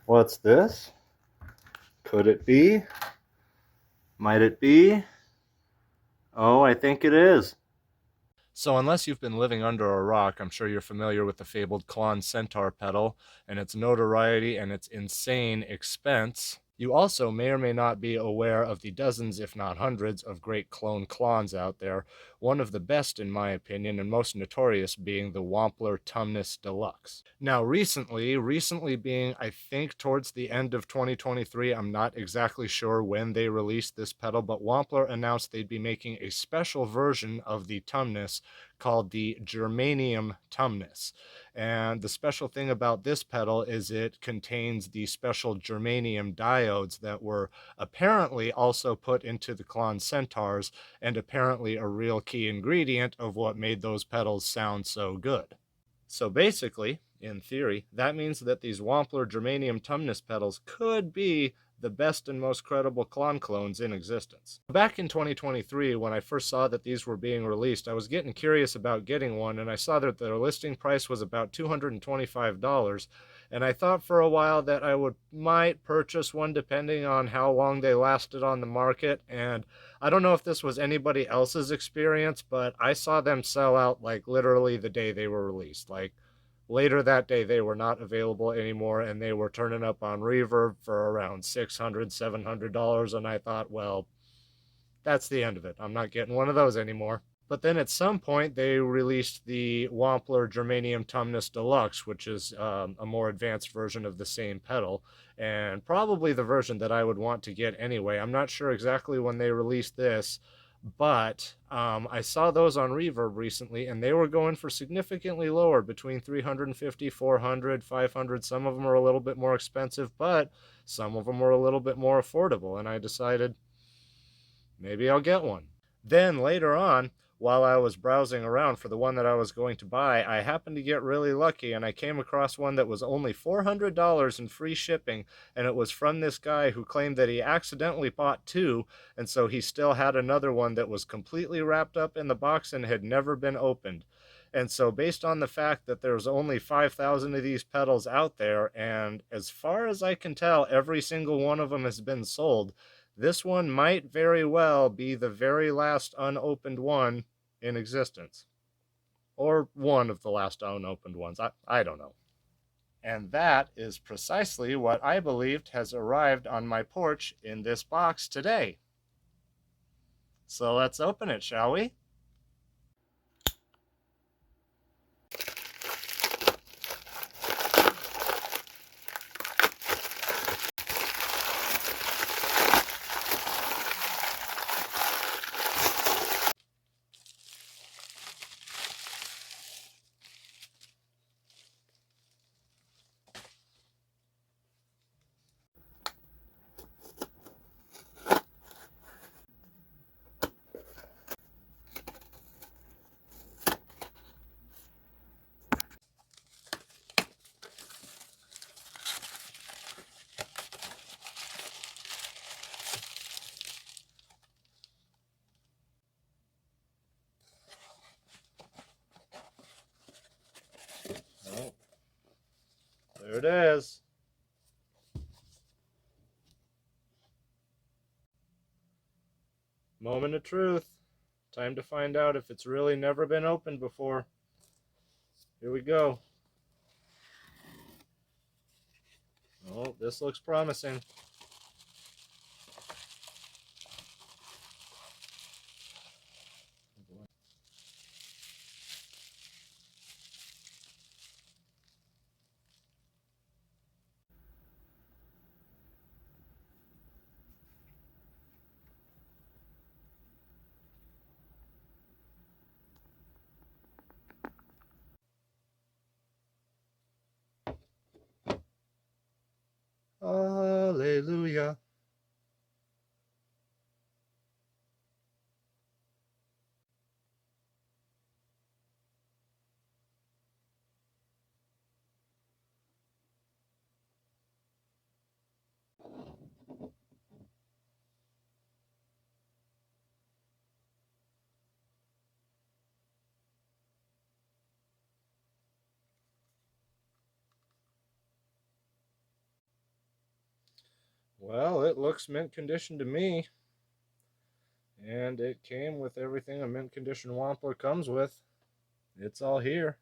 What's this? Could it be? Might it be? Oh, I think it is. So unless you've been living under a rock, I'm sure you're familiar with the fabled Klon Centaur pedal and its notoriety and its insane expense. You also may or may not be aware of the dozens, if not hundreds, of great clone Klons out there, one of the best in my opinion and most notorious being the Wampler Tumnus Deluxe. Now recently being I think towards the end of 2023, I'm not exactly sure when they released this pedal, but Wampler announced they'd be making a special version of the Tumnus called the Germanium Tumnus. And the special thing about this pedal is it contains the special germanium diodes that were apparently also put into the Klon Centaurs and apparently a real key ingredient of what made those pedals sound so good. So basically, in theory, that means that these Wampler Germanium Tumnus pedals could be the best and most credible clones in existence. Back in 2023, when I first saw that these were being released, I was getting curious about getting one, and I saw that their listing price was about $225, and I thought for a while that I might purchase one depending on how long they lasted on the market, and I don't know if this was anybody else's experience, but I saw them sell out like literally the day they were released. Like later that day, they were not available anymore, and they were turning up on Reverb for around $600, $700. And I thought, well, that's the end of it. I'm not getting one of those anymore. But then at some point, they released the Wampler Germanium Tumnus Deluxe, which is a more advanced version of the same pedal, and probably the version that I would want to get anyway. I'm not sure exactly when they released this, but I saw those on Reverb recently, and they were going for significantly lower, between 350, 400, 500. Some of them are a little bit more expensive, but some of them were a little bit more affordable, and I decided maybe I'll get one. Then later on, while I was browsing around for the one that I was going to buy, I happened to get really lucky and I came across one that was only $400 in free shipping, and it was from this guy who claimed that he accidentally bought two, and so he still had another one that was completely wrapped up in the box and had never been opened. And so based on the fact that there's only 5,000 of these pedals out there, and as far as I can tell, every single one of them has been sold, this one might very well be the very last unopened one in existence. Or one of the last unopened ones. I don't know. And that is precisely what I believed has arrived on my porch in this box today. So let's open it, shall we? Oh, there it is. Moment of truth. Time to find out if it's really never been opened before. Here we go. Oh, this looks promising. Hallelujah. Well, it looks mint condition to me. And it came with everything a mint condition Wampler comes with. It's all here.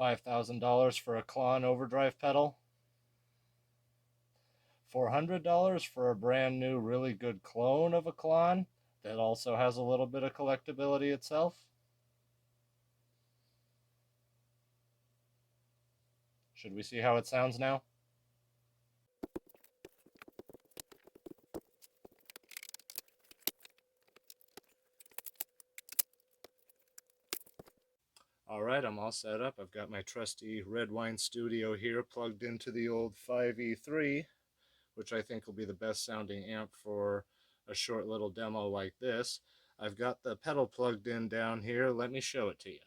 $5,000 for a Klon overdrive pedal. $400 for a brand new, really good clone of a Klon that also has a little bit of collectability itself. Should we see how it sounds now? All right, I'm all set up. I've got my trusty Red Wine Studio here plugged into the old 5E3, which I think will be the best sounding amp for a short little demo like this. I've got the pedal plugged in down here. Let me show it to you.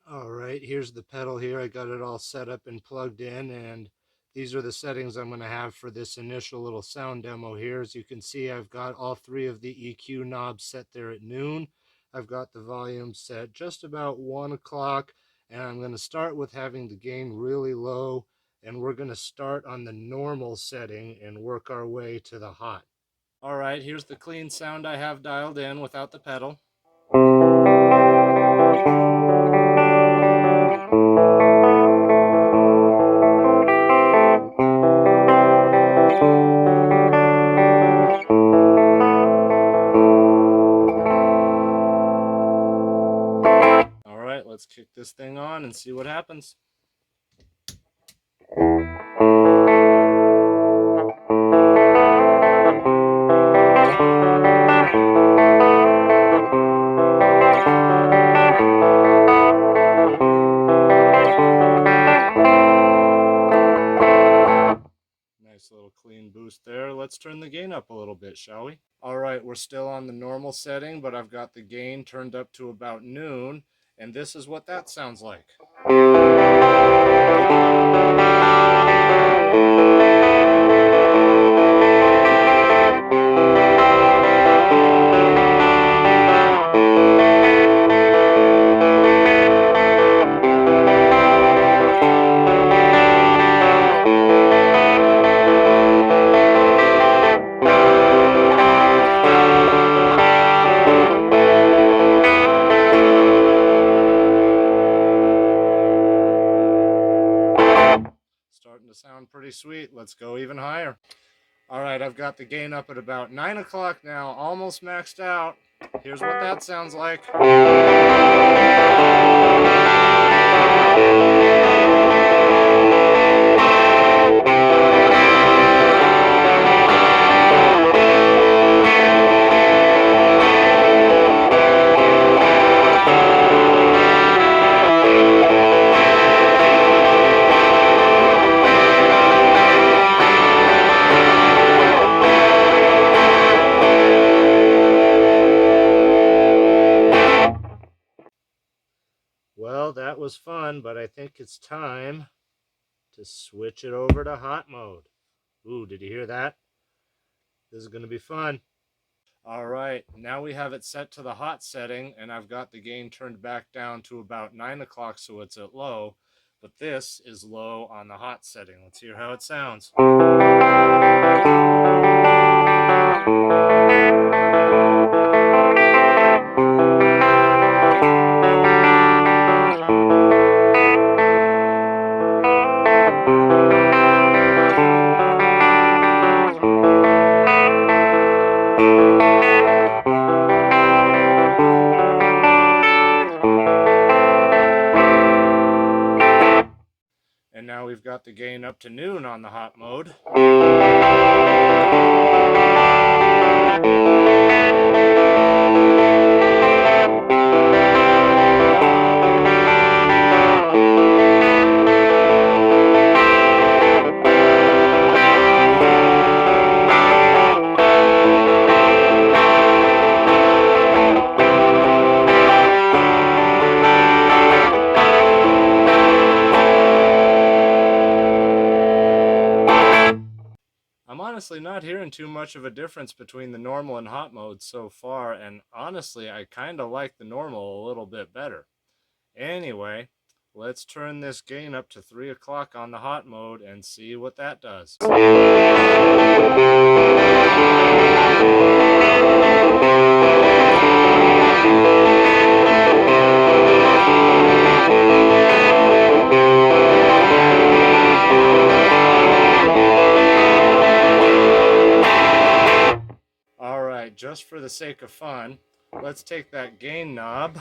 All right, here's the pedal here. I got it all set up and plugged in, and these are the settings I'm going to have for this initial little sound demo here. As you can see, I've got all three of the EQ knobs set there at noon. I've got the volume set just about 1 o'clock, and I'm going to start with having the gain really low, and we're going to start on the normal setting and work our way to the hot. All right, here's the clean sound I have dialed in without the pedal. All right, let's kick this thing on and see what happens. Nice little clean boost there. Let's turn the gain up a little bit, shall we? All right, we're still on the normal setting, but I've got the gain turned up to about noon, and this is what that sounds like. Starting to sound pretty sweet. Let's go even higher. All right, I've got the gain up at about 9 o'clock now, almost maxed out. Here's what that sounds like. Well, that was fun, but I think it's time to switch it over to hot mode. Ooh, did you hear that? This is going to be fun. All right, now we have it set to the hot setting, and I've got the gain turned back down to about 9 o'clock, so it's at low, but this is low on the hot setting. Let's hear how it sounds. And now we've got the gain up to noon on the hot mode. I'm honestly not hearing too much of a difference between the normal and hot mode so far, and honestly, I kind of like the normal a little bit better. Anyway, let's turn this gain up to 3 o'clock on the hot mode and see what that does. Alright, just for the sake of fun, let's take that gain knob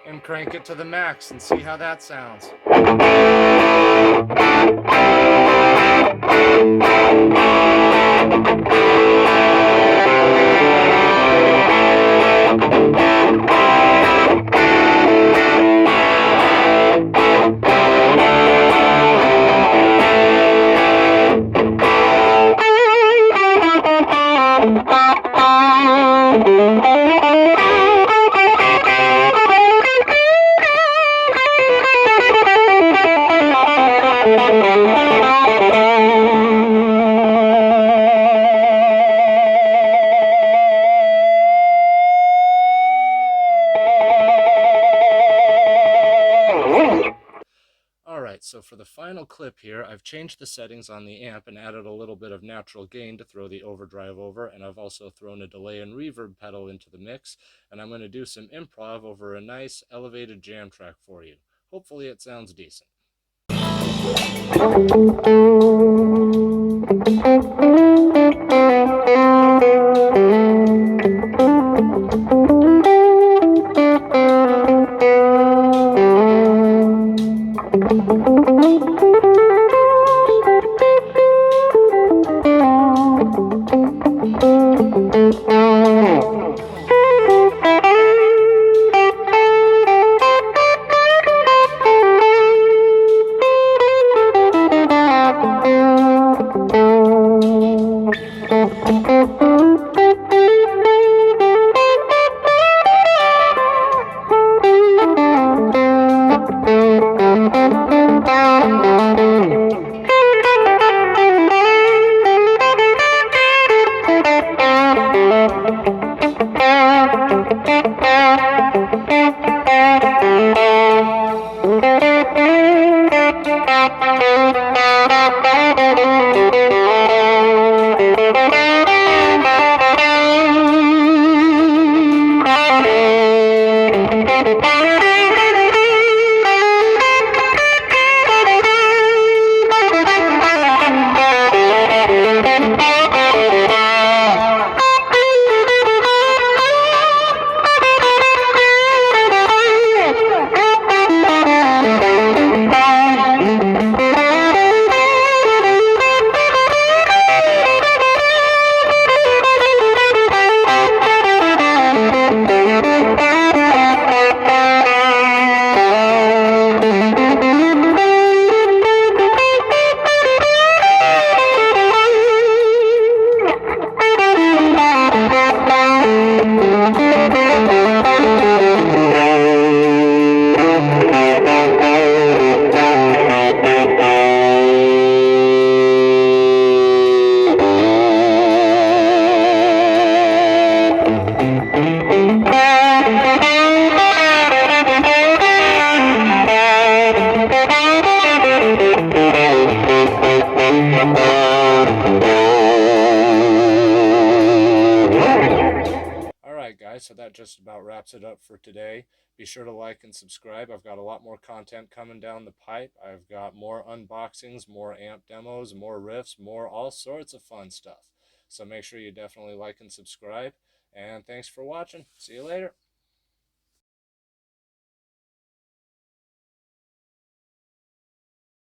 and crank it to the max and see how that sounds. Alright, so for the final clip here, I've changed the settings on the amp and added a little bit of natural gain to throw the overdrive over, and I've also thrown a delay and reverb pedal into the mix, and I'm going to do some improv over a nice elevated jam track for you. Hopefully it sounds decent. so that just about wraps it up for today. Be sure to like and subscribe. I've got a lot more content coming down the pipe. I've got more unboxings, more amp demos, more riffs, more all sorts of fun stuff. So make sure you definitely like and subscribe. And thanks for watching. See you later.